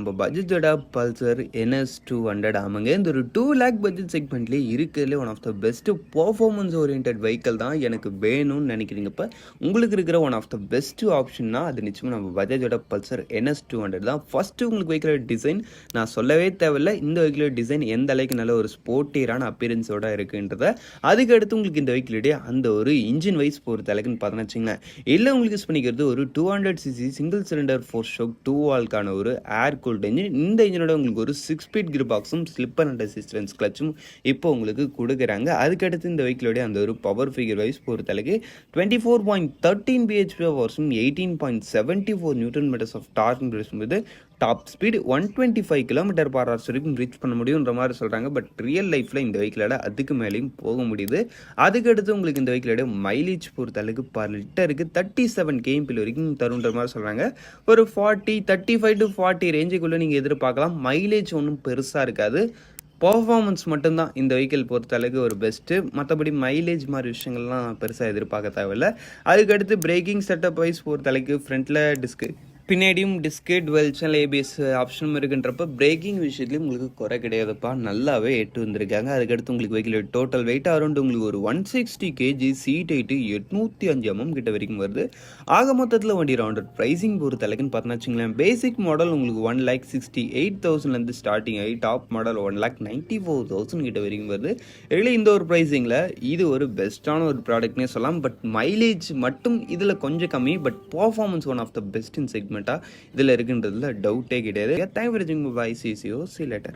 நம்ம பட்ஜெட்டோட Pulsar NS 200 ஆமாங்க. இந்த ஒரு 2 லேக் பட்ஜெட் செக்மெண்ட்லேயே இருக்கிறதுலே one of the best performance oriented vehicle தான் எனக்கு வேணும்னு நினைக்கிறீங்கப்ப உங்களுக்கு இருக்கிற ஒன் ஆஃப் த பெஸ்ட்டு ஆப்ஷன்னா அது நிச்சயமாக நம்ம பஜாஜோட பல்சர் NS 200 தான். ஃபஸ்ட்டு உங்களுக்கு வெஹிக்கலோட டிசைன் நான் சொல்லவே தேவையில்லை. இந்த வெஹிக்கலோட டிசைன் எந்த அளவுக்கு நல்ல ஒரு ஸ்போர்ட்டியரான அப்பியரன்ஸோட இருக்குன்றத, அதுக்கடுத்து உங்களுக்கு இந்த வெஹிக்கலுடைய அந்த ஒரு இன்ஜின் வைஸ் பொறுத்த அளவுக்குன்னு பார்த்தோன்னு வச்சுங்களேன், இல்லை உங்களுக்கு யூஸ் பண்ணிக்கிறது ஒரு 200cc சிங்கிள் சிலிண்டர் 4 ஸ்ட்ரோக் 2 வால்க்கான ஒரு ஏர் கூல்ட் இன்ஜின். இந்த இன்ஜினோட உங்களுக்கு ஒரு 6 ஸ்பீட் கியர் பாக்ஸும் ஸ்லிப்பர் அண்ட் அசிஸ்டன்ஸ் கிளச்சும் இப்போ உங்களுக்கு கொடுக்குறாங்க. அதுக்கடுத்து இந்த வெஹிக்கலோடைய அந்த ஒரு பவர் ஃபிகர் வைஸ் பொறுத்தளவுக்கு 24.13 bhp ஹவர்ஸும் 18.74 நியூட்டன் மீட்டர்ஸ் ஆஃப் டார்க் பேசும்போது டாப் ஸ்பீட் 125 km/h வரைக்கும் ரீச் பண்ண முடியுன்ற மாதிரி சொல்கிறாங்க. பட் ரியல் லைஃப்பில் இந்த வெஹிக்கலோட அதுக்கு மேலேயும் போக முடியுது. அதுக்கடுத்து உங்களுக்கு இந்த வெஹிக்கலோட மைலேஜ் பொறுத்த அளவுக்கு பர் லிட்டருக்கு 37 kmpl வரைக்கும் தருன்ற மாதிரி சொல்கிறாங்க. ஒரு 35 to 40 ரேஞ்சுக்குள்ளே நீங்கள் எதிர்பார்க்கலாம். மைலேஜ் ஒன்றும் பெருசாக இருக்காது. பர்ஃபார்மன்ஸ் மட்டும்தான் இந்த வெஹிக்கிள் பொறுத்த அளவுக்கு ஒரு பெஸ்ட்டு. மற்றபடி மைலேஜ் மாதிரி விஷயங்கள்லாம் பெருசாக எதிர்பார்க்க தேவையில்லை. அதுக்கடுத்து பிரேக்கிங் செட்டப் வைஸ் பொறுத்த அளவுக்கு ஃப்ரண்ட்டில் டிஸ்க்கு, பின்னாடியும் டிஸ்கேட் வெல்ச்சல் ABS ஆப்ஷனும் இருக்குன்றப்ப பிரேக்கிங் விஷயத்துலையும் உங்களுக்கு குறை கிடையாதுப்பா, நல்லாவே எட்டு வந்திருக்காங்க. அதுக்கடுத்து உங்களுக்கு வெஹிக்கிள் டோட்டல் வெயிட் அரௌண்ட் உங்களுக்கு ஒரு 160 kg, சீட் ஹைட்டு 805 mm கிட்ட வரைக்கும் வருது. ஆக மொத்தத்தில் வண்டி ரவுண்டர் ப்ரைஸிங் பொறுத்த அளவுக்குன்னு பார்த்தோன்னா வச்சுங்களேன், பேசிக் மாடல் உங்களுக்கு 1,68,000 ஸ்டார்டிங் ஆகி டாப் மாடல் 1,94,000 கிட்ட வரைக்கும் வருது. இல்லை இந்த ஒரு ப்ரைஸிங்கில் இது ஒரு பெஸ்ட்டான ஒரு ப்ராடக்ட்னே சொல்லலாம். பட் மைலேஜ் மட்டும் இதில் கொஞ்சம் கம்மி. But performance one of the best in segment இதில் இருக்குன்றதுல டவுட்டே கிடையாது. தேங்க்யூ ஃபார் வாட்சிங். பை. See you later.